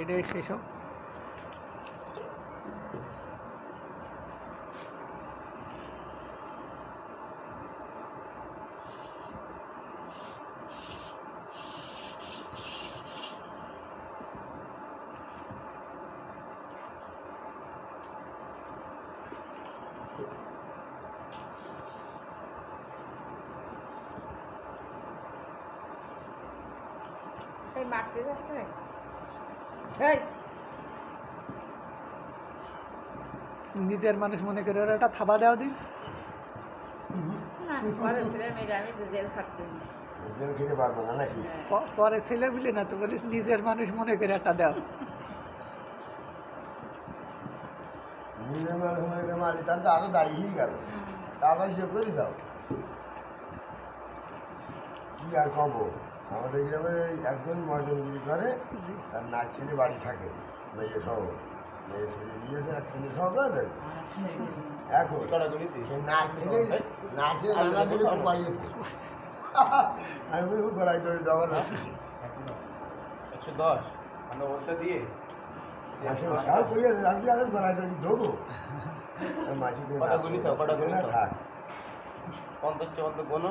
এটাই সেসব। নিজের মানুষ মনে করে ওরা একটা থাবা দেওয়া দিন। পরে ছেলে বলি না তো, বলিস নিজের মানুষ মনে করে একটা দাও। নিজের মানুষ মনে করে মারি, তাহলে তো আরো দাঁড়িয়েই গেল। আবার হিসেব করে দাও, কি আর কব। আমাদের গ্রামে একজন মর্যাদাগিরি করে, তার নাচ ছেলে বাড়ি থাকে, মেয়ে সহ। মেয়ে ছেলে দিয়েছে, এক ছেলে সহ ব্রাদার। এখন সেই নাচ ছেলে রান্না ছেলে পাইয়েছে। আমি বলি গলায় ধরে দেওয়া না 110 আমরা ওটা দিয়ে আমি আর গলায় ধরে ঢোবো মাসিকে কটা গুলি থাক 50 টা 50 কোনো